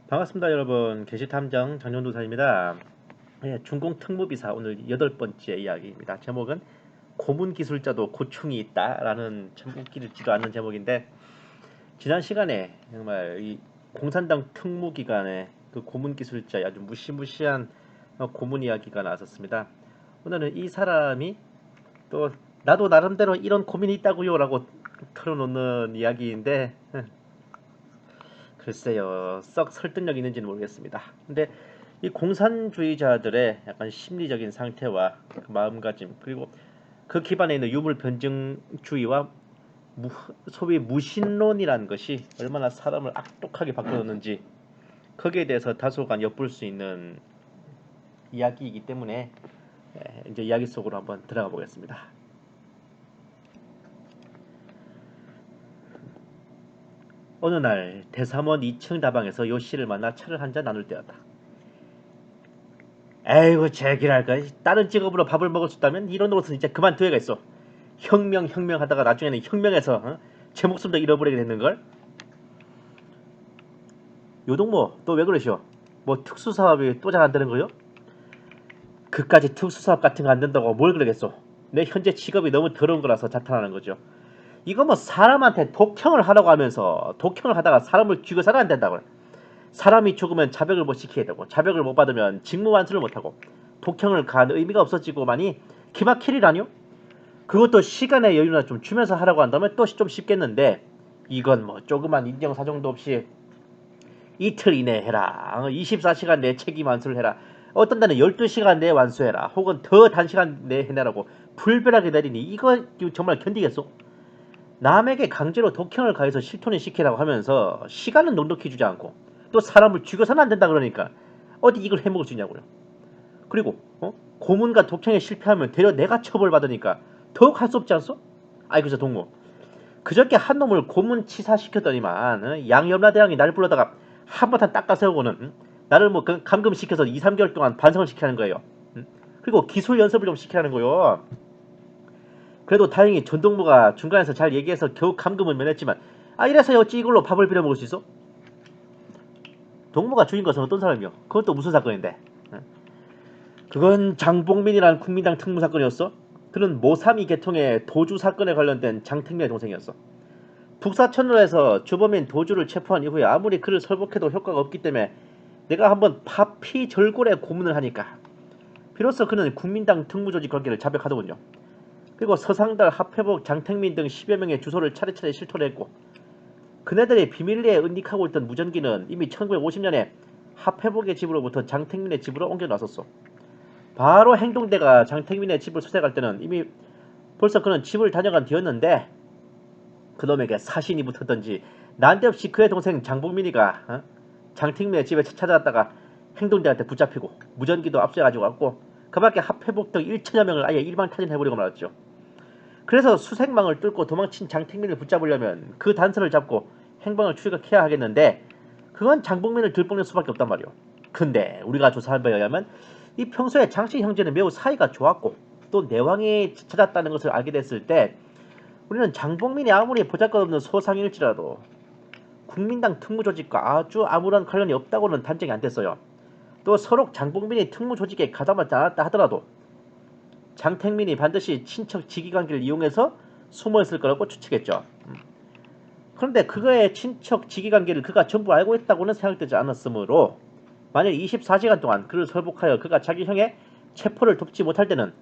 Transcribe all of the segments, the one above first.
반갑습니다, 여러분. 게시탐정 장현도사입니다. 중공 특무비사 오늘 8번째 이야기입니다. 제목은 고문 기술자도 고충이 있다라는 참 웃기지도 않는 제목인데, 지난 시간에 정말 이 공산당 특무기관의 그 고문 기술자의 아주 무시무시한 고문 이야기가 나왔었습니다. 오늘은 이 사람이 또 나도 나름대로 이런 고민이 있다고요라고 털어놓는 이야기인데, 글쎄요, 썩 설득력 있는지는 모르겠습니다. 근데 이 공산주의자들의 약간 심리적인 상태와 그 마음가짐, 그리고 그 기반에 있는 유물 변증주의와 소위 무신론이라는 것이 얼마나 사람을 악독하게 바꿔놓는지, 거기에 대해서 다소간 엿볼 수 있는 이야기이기 때문에 이제 이야기 속으로 한번 들어가 보겠습니다. 어느 날 대사원 2층 다방에서 요씨를 만나 차를 한잔 나눌 때였다. 에이구, 제기랄까. 다른 직업으로 밥을 먹을 수 있다면 이런 것은 이제 그만둬야겠어. 혁명 하다가 나중에는 혁명에서 제 목숨도 잃어버리게 됐는걸. 요동모, 또 왜 그러시오? 뭐 특수사업이 또 잘 안 되는 거요? 그까지 특수사업 같은 거 안 된다고 뭘 그러겠소? 내 현재 직업이 너무 더러운 거라서 자탄하는 거죠. 이거 뭐 사람한테 독형을 하라고 하면서 독형을 하다가 사람을 죽여 살아야 안 된다고. 사람이 죽으면 자백을 못 시켜야 되고, 자백을 못 받으면 직무 완수를 못하고, 독형을 가한 의미가 없어지고만이 기막힐이라뇨? 그것도 시간의 여유나 좀 주면서 하라고 한다면 또 좀 쉽겠는데, 이건 뭐 조그만 인정사정도 없이 이틀 이내에 해라, 24시간 내에 책임 완수를 해라, 어떤 데는 12시간 내에 완수해라, 혹은 더 단시간 내에 해내라고 불변하게 내리니 이거 정말 견디겠소? 남에게 강제로 독형을 가해서 실토를 시키라고 하면서 시간은 넉넉히 주지 않고 또 사람을 죽여서는 안 된다 그러니까 어디 이걸 해먹을 수 있냐고요. 그리고 고문과 독형에 실패하면 되려 내가 처벌받으니까 더욱 할 수 없지 않소? 아이, 그저 동무, 그저께 한 놈을 고문 치사시켰더니만 양염라대왕이 날 불러다가 한바탕 닦아세우고는 나를 뭐 감금시켜서 2, 3개월 동안 반성을 시키라는 거예요. 그리고 기술 연습을 좀 시키라는 거요. 그래도 다행히 전동무가 중간에서 잘 얘기해서 겨우 감금을 면했지만, 이래서 어찌 이걸로 밥을 비려 먹을 수 있어? 동무가 죽인 것은 어떤 사람이요? 그건 또 무슨 사건인데? 그건 장봉민이라는 국민당 특무 사건이었어. 그는 모삼이 계통의 도주 사건에 관련된 장택민의 동생이었어. 북사천로에서 주범인 도주를 체포한 이후에 아무리 그를 설복해도 효과가 없기 때문에 내가 한번 파피절골에 고문을 하니까 비로소 그는 국민당 특무조직 관계를 자백하더군요. 그리고 서상달, 하패복, 장택민 등 10여 명의 주소를 차례차례 실토를 했고, 그네들이 비밀리에 은닉하고 있던 무전기는 이미 1950년에 하패복의 집으로부터 장택민의 집으로 옮겨놨었어. 바로 행동대가 장택민의 집을 수색할 때는 이미 벌써 그는 집을 다녀간 뒤였는데, 그놈에게 사신이 붙었던지 난데없이 그의 동생 장봉민이가 장택민의 집에 찾아갔다가 행동대한테 붙잡히고 무전기도 압수해가지고 왔고, 그 밖에 합회복 등 1천여 명을 아예 일망타진해버리고 말았죠. 그래서 수색망을 뚫고 도망친 장택민을 붙잡으려면 그 단서를 잡고 행방을 추적해야 하겠는데, 그건 장봉민을 들볶는 수밖에 없단 말이오. 근데 우리가 조사한 바에 의하면 이 평소에 장씨 형제는 매우 사이가 좋았고 또 내왕이 찾았다는 것을 알게 됐을 때, 우리는 장봉민이 아무리 보잘것없는 소상일지라도 국민당 특무조직과 아주 아무런 관련이 없다고는 단정이 안 됐어요. 또 서로 장봉민이 특무조직에 가담하지 않았다 하더라도 장택민이 반드시 친척 직위관계를 이용해서 숨어있을 거라고 추측했죠. 그런데 그거의 친척 직위관계를 그가 전부 알고 있다고는 생각되지 않았으므로, 만약 24시간 동안 그를 설복하여 그가 자기 형의 체포를 돕지 못할 때는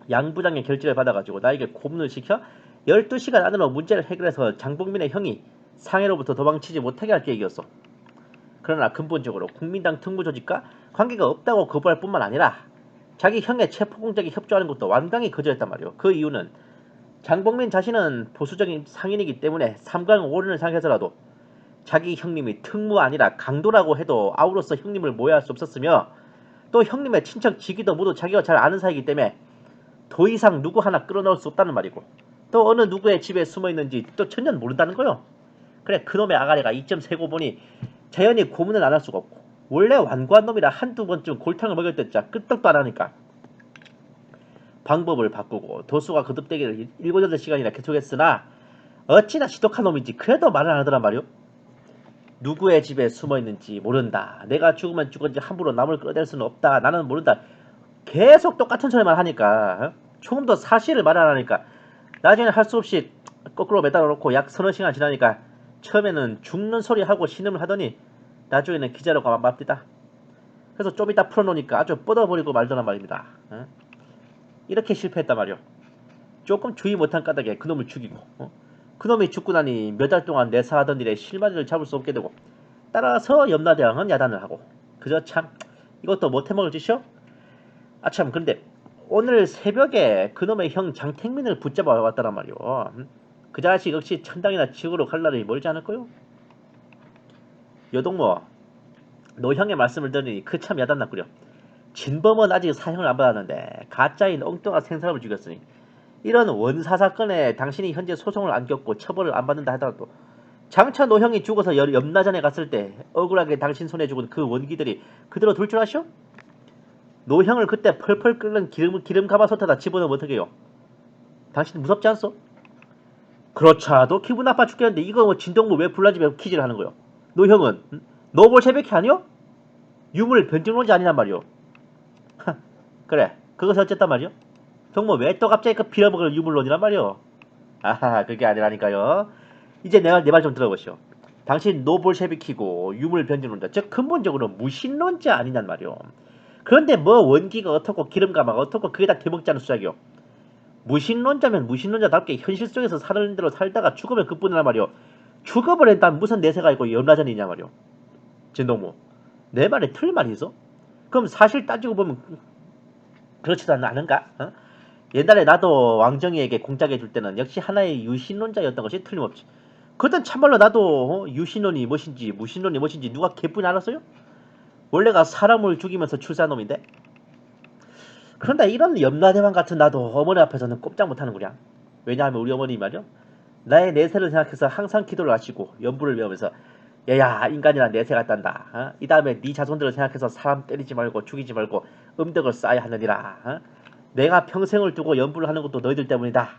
양 부장의 결재를 받아가지고 나에게 고문을 시켜 12시간 안으로 문제를 해결해서 장봉민의 형이 상해로부터 도망치지 못하게 할 계획이었어. 그러나 근본적으로 국민당 특무조직과 관계가 없다고 거부할 뿐만 아니라 자기 형의 체포 공작에 협조하는 것도 완강히 거절했단 말이오. 그 이유는 장봉민 자신은 보수적인 상인이기 때문에 3강 5륜을 상해서라도 자기 형님이 특무 아니라 강도라고 해도 아우로서 형님을 모해할 수 없었으며, 또 형님의 친척 직위도 모두 자기가 잘 아는 사이이기 때문에 더 이상 누구 하나 끌어넣을 수 없다는 말이고, 또 어느 누구의 집에 숨어있는지 또 전혀 모른다는 거요. 그래, 그놈의 아가리가 2.3고 보니 자연히 고문은 안 할 수가 없고, 원래 완고한 놈이라 한두 번쯤 골탕을 먹였댔자 끄떡도 안 하니까 방법을 바꾸고 도수가 거듭되기를 7, 8시간이나 계속했으나 어찌나 지독한 놈인지 그래도 말을 안 하더란 말이오. 누구의 집에 숨어 있는지 모른다. 내가 죽으면 죽은지 함부로 남을 끌어낼 수는 없다. 나는 모른다. 계속 똑같은 소리만 하니까 조금 더 사실을 말 안 하니까 나중에는 할 수 없이 거꾸로 매달아 놓고 약 서너 시간 지나니까 처음에는 죽는 소리 하고 신음을 하더니 나중에는 기자료가 맙디다. 그래서 좀 이따 풀어놓으니까 아주 뻗어버리고 말더란 말입니다. 이렇게 실패했단 말이오. 조금 주의 못한 까닭에 그놈을 죽이고 그놈이 죽고 나니 몇 달 동안 내사하던 일에 실마리를 잡을 수 없게 되고 따라서 염라대왕은 야단을 하고 그저 참 이것도 못해먹을 짓이오? 아참 근데 오늘 새벽에 그놈의 형 장택민을 붙잡아 왔다란 말이오. 그 자식 역시 천당이나 지구로 갈 날이 멀지 않을 거요? 여동무 노형의 말씀을 들으니 그 참 야단났구려. 진범은 아직 사형을 안 받았는데 가짜인 엉뚱한 생사람을 죽였으니 이런 원사 사건에 당신이 현재 소송을 안 겪고 처벌을 안 받는다 하더라도 장차 노형이 죽어서 염라전에 갔을 때 억울하게 당신 손에 죽은 그 원기들이 그대로 둘 줄 아시오? 노형을 그때 펄펄 끓는 기름 가마솥에다 집어넣으면 어떡해요? 당신 무섭지 않소? 그렇자 너 기분 나빠 죽겠는데 이거 뭐 진동무 왜 불나집에 퀴즈를 하는 거요? 노형은 노볼셰비키 아니요? 유물 변증론자 아니란 말이오. 그래 그것이 어쨌단 말이오? 동무 왜 또 갑자기 그 빌어먹을 유물론이란 말이오? 아하 그게 아니라니까요. 이제 내가 내 말 좀 들어보시오. 당신 노볼셰비키고 유물 변증론자 즉 근본적으로 무신론자 아니냔 말이오. 그런데 뭐 원기가 어떻고 기름가마가 어떻고 그게 다 대먹자는 수작이오. 무신론자면 무신론자답게 현실 속에서 사는 대로 살다가 죽으면 그뿐이란 말이오. 죽어버린다면 무슨 내세가 있고 염라전이냐 말이오. 진동무 내 말에 틀린 말이 있어? 그럼 사실 따지고 보면 그렇지도 않은가? 옛날에 나도 왕정이에게 공작해 줄 때는 역시 하나의 유신론자였던 것이 틀림없지. 그땐 참말로 나도 유신론이 무엇인지 무신론이 무엇인지 누가 개뿐이 알았어요? 원래가 사람을 죽이면서 출세한 놈인데. 그런데 이런 염라대왕 같은 나도 어머니 앞에서는 꼼짝 못하는구려. 왜냐하면 우리 어머니 말이요 나의 내세를 생각해서 항상 기도를 하시고 연부를 외우면서 야야 인간이란 내세가 있단다. 이 다음에 네 자손들을 생각해서 사람 때리지 말고 죽이지 말고 음덕을 쌓아야 하느니라. 내가 평생을 두고 연부를 하는 것도 너희들 때문이다.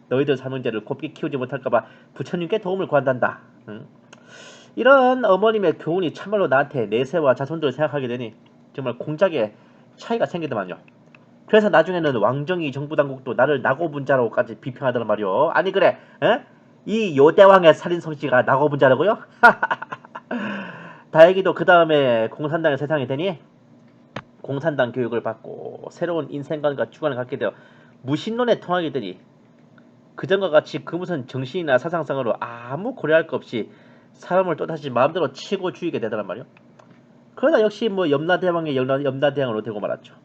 너희들 삼형제를 곱게 키우지 못할까봐 부처님께 도움을 구한단다. 이런 어머님의 교훈이 참말로 나한테 내세와 자손들을 생각하게 되니 정말 공작에 차이가 생기더만요. 그래서 나중에는 왕정이 정부당국도 나를 나고분자로까지 비평하더란 말이오. 아니 그래 이 요대왕의 살인성씨가 나고분자라고요? 다행히도 그 다음에 공산당의 세상이 되니 공산당 교육을 받고 새로운 인생관과 주관을 갖게 되어 무신론에 통하게 되니 그전과 같이 그 무슨 정신이나 사상상으로 아무 고려할 것 없이 사람을 또다시 마음대로 치고 죽이게 되더란 말이오. 그러다 역시 뭐 염라대왕의 염라대왕으로 되고 말았죠.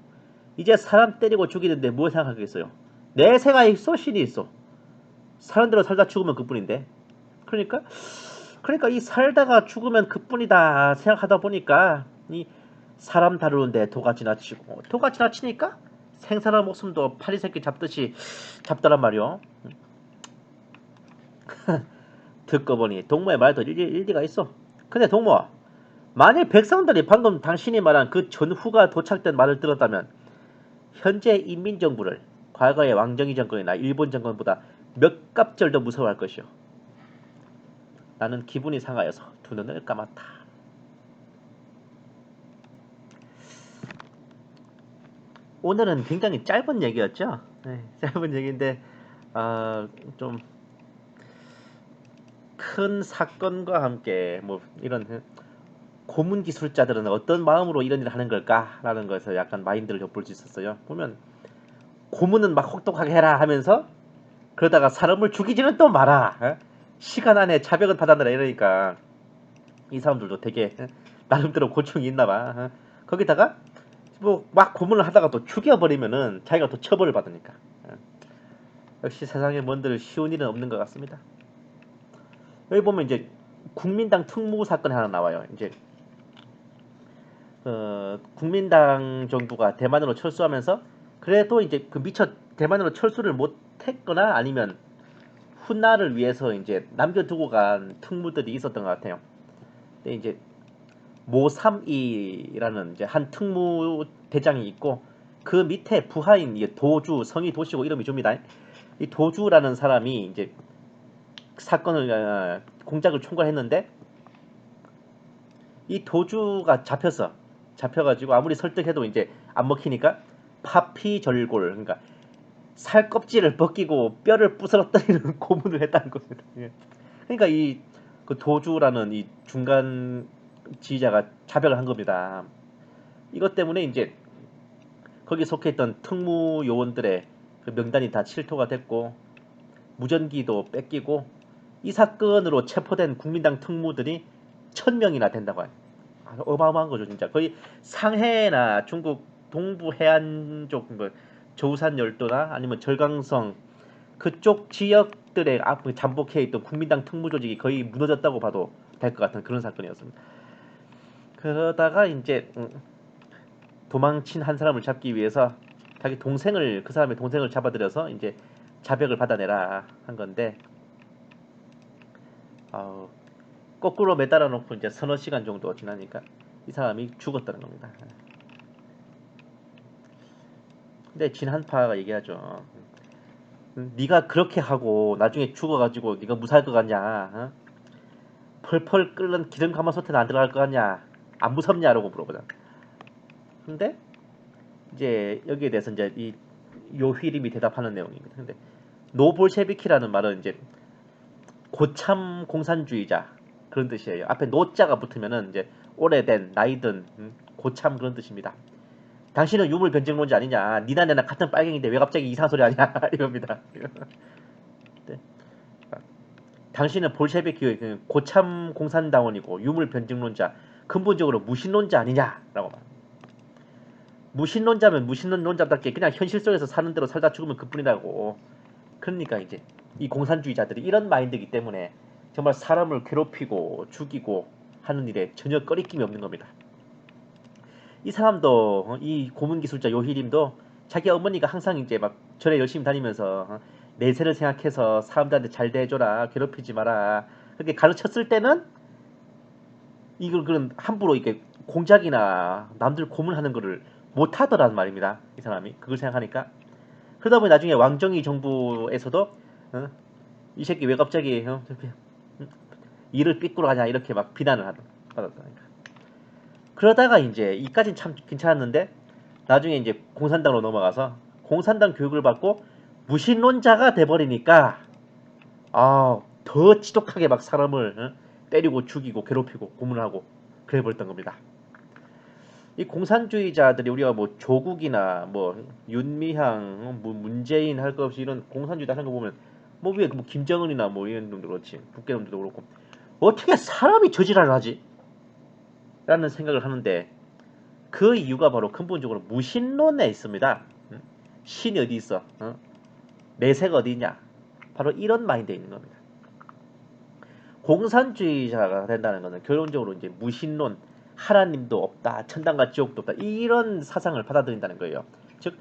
이제 사람 때리고 죽이는데 뭘 생각하겠어요? 내세가 있어 신이 있어. 사람대로 살다 죽으면 그뿐인데. 그러니까 이 살다가 죽으면 그뿐이다 생각하다 보니까 이 사람 다루는데 도가 지나치고 도가 지나치니까 생사람 목숨도 파리새끼 잡듯이 잡더란 말이오. 듣고 보니 동무의 말도 일리가 있어. 근데 동무 만일 백성들이 방금 당신이 말한 그 전후가 도착된 말을 들었다면 현재 인민정부를 과거의 왕정이 정권이나 일본 정권보다 몇 갑절 더 무서워할 것이오. 나는 기분이 상하여서 두 눈을 감았다. 오늘은 굉장히 짧은 얘기였죠. 네, 짧은 얘기인데 좀 큰 사건과 함께 뭐 이런 고문 기술자들은 어떤 마음으로 이런 일을 하는 걸까라는 것에서 약간 마인드를 엿볼 수 있었어요. 보면 고문은 막 혹독하게 해라 하면서 그러다가 사람을 죽이지는 또 마라. 시간 안에 자백은 받아내라 이러니까 이 사람들도 되게 나름대로 고충이 있나봐. 거기다가 뭐 막 고문을 하다가 또 죽여버리면은 자기가 또 처벌을 받으니까. 역시 세상에 뭔들 쉬운 일은 없는 것 같습니다. 여기 보면 이제 국민당 특무 사건이 하나 나와요. 이제 국민당 정부가 대만으로 철수하면서 그래도 이제 그 미처 대만으로 철수를 못했거나 아니면 훗날을 위해서 이제 남겨두고 간 특무들이 있었던 것 같아요. 근데 이제 모삼이라는 이제 한 특무 대장이 있고 그 밑에 부하인 도주 성이 도시고 이름이 줍니다. 이 도주라는 사람이 이제 사건을 공작을 총괄했는데 이 도주가 잡혔어. 잡혀가지고 아무리 설득해도 이제 안 먹히니까 파피절골, 그러니까 살 껍질을 벗기고 뼈를 부스러뜨리는 고문을 했다는 겁니다. 예. 그러니까 이 그 도주라는 이 중간 지휘자가 자백을 한 겁니다. 이것 때문에 이제 거기 속해 있던 특무 요원들의 그 명단이 다 실토가 됐고 무전기도 뺏기고 이 사건으로 체포된 국민당 특무들이 1000명이나 된다고 해요. 어마어마한 거죠, 진짜. 거의 상해나 중국 동부 해안 쪽, 뭐 저우산 열도나 아니면 절강성 그쪽 지역들에 잠복해 있던 국민당 특무 조직이 거의 무너졌다고 봐도 될 것 같은 그런 사건이었습니다. 그러다가 이제 도망친 한 사람을 잡기 위해서 자기 동생을, 그 사람의 동생을 잡아들여서 이제 자백을 받아내라 한 건데, 어, 거꾸로 매달아 놓고 이제 서너 시간 정도 지나니까 이 사람이 죽었다는 겁니다. 근데 진한파가 얘기하죠. 네가 그렇게 하고 나중에 죽어가지고 네가 무사할 것 같냐? 어? 펄펄 끓는 기름 가마솥에는 안 들어갈 것 같냐? 안 무섭냐라고 물어보자. 근데 이제 여기에 대해서 이제 이 요휘림이 대답하는 내용입니다. 근데 노볼셰비키라는 말은 이제 고참 공산주의자 그런 뜻이에요. 앞에 노자가 붙으면은 이제 오래된 나이든 고참 그런 뜻입니다. 당신은 유물 변증론자 아니냐? 니나 내나 같은 빨갱인데 왜 갑자기 이상한 소리 하냐? 이겁니다. 네. 당신은 볼셰비키의 고참 공산당원이고 유물 변증론자, 근본적으로 무신론자 아니냐라고 말. 무신론자면 무신론자답게 그냥 현실 속에서 사는 대로 살다 죽으면 그뿐이라고. 그러니까 이제 이 공산주의자들이 이런 마인드이기 때문에 정말 사람을 괴롭히고 죽이고 하는 일에 전혀 꺼리낌이 없는 겁니다. 이 사람도 이 고문기술자 요희림도 자기 어머니가 항상 이제 막 절에 열심히 다니면서 내세를 생각해서 사람들한테 잘 대해줘라, 괴롭히지 마라, 그렇게 가르쳤을 때는 이걸 그런 함부로 이렇게 공작이나 남들 고문하는 거를 못 하더란 말입니다. 이 사람이 그걸 생각하니까. 그러다 보니 나중에 왕정이 정부에서도 이 새끼 왜 갑자기 일을 삐꾸러 가냐 이렇게 막 비난을 받았다니까. 그러다가 이제 이까진 참 괜찮았는데 나중에 이제 공산당으로 넘어가서 공산당 교육을 받고 무신론자가 돼버리니까 더 지독하게 막 사람을 때리고 죽이고 괴롭히고 고문하고 그래버렸던 겁니다. 이 공산주의자들이 우리가 뭐 조국이나 뭐 윤미향, 뭐 문재인 할 것 없이 이런 공산주의자 하는 거 보면 뭐 왜 뭐 김정은이나 뭐 이런 놈도 그렇지, 북계 놈들도 그렇고 어떻게 사람이 저지랄을 하지? 라는 생각을 하는데 그 이유가 바로 근본적으로 무신론에 있습니다. 신이 어디 있어? 내세가 어디 있냐? 바로 이런 마인드에 있는 겁니다. 공산주의자가 된다는 것은 결론적으로 이제 무신론, 하나님도 없다, 천당과 지옥도 없다 이런 사상을 받아들인다는 거예요. 즉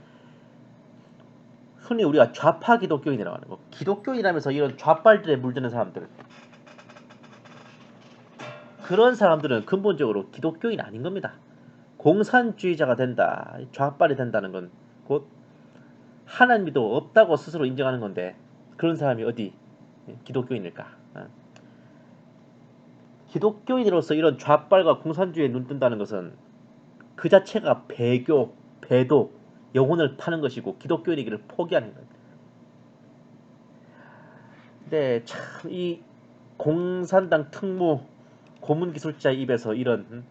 흔히 우리가 좌파 기독교인이라고 하는 거, 기독교인이라면서 이런 좌빨들에 물드는 사람들, 그런 사람들은 근본적으로 기독교인 아닌 겁니다. 공산주의자가 된다, 좌빨이 된다는 건 곧 하나님도 없다고 스스로 인정하는 건데 그런 사람이 어디 기독교인일까? 기독교인으로서 이런 좌빨과 공산주의에 눈뜬다는 것은 그 자체가 배교, 배도, 영혼을 파는 것이고 기독교인이기를 포기하는 거예요. 근데 참 이 공산당 특무 고문기술자 입에서 이런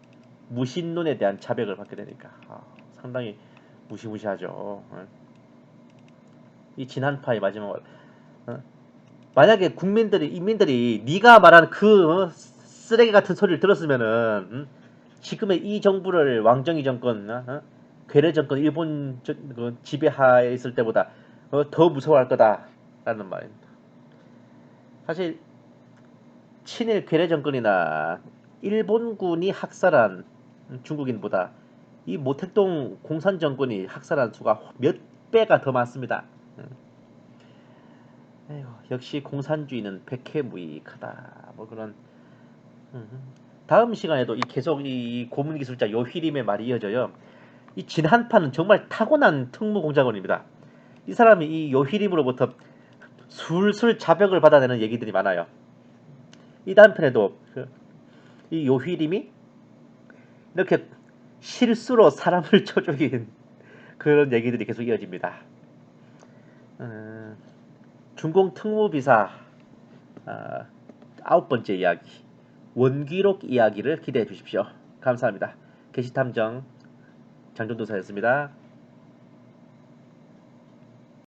무신론에 대한 자백을 받게 되니까 상당히 무시무시하죠. 이 진한파의 마지막을 만약에 인민들이 네가 말한 그 쓰레기 같은 소리를 들었으면은 지금의 이 정부를 왕정이 정권, 괴뢰 정권, 일본 그 지배하에 있을 때보다 더 무서워할 거다라는 말입니다. 사실 친일 괴뢰 정권이나 일본군이 학살한 중국인보다 이 모택동 공산 정권이 학살한 수가 몇 배가 더 많습니다. 에휴, 역시 공산주의는 백해무익하다. 뭐 그런. 다음 시간에도 이 계속 이 고문기술자 요휘림의 말이 이어져요. 이 진한파는 정말 타고난 특무공작원입니다. 이 사람이 이 요휘림으로부터 술술 자백을 받아내는 얘기들이 많아요. 이 다음 편에도 이 요휘림이 이렇게 실수로 사람을 쳐 죽인 그런 얘기들이 계속 이어집니다. 중공 특무비사 아, 9번째 이야기 원기록 이야기를 기대해 주십시오. 감사합니다. 게시탐정 장전도사였습니다.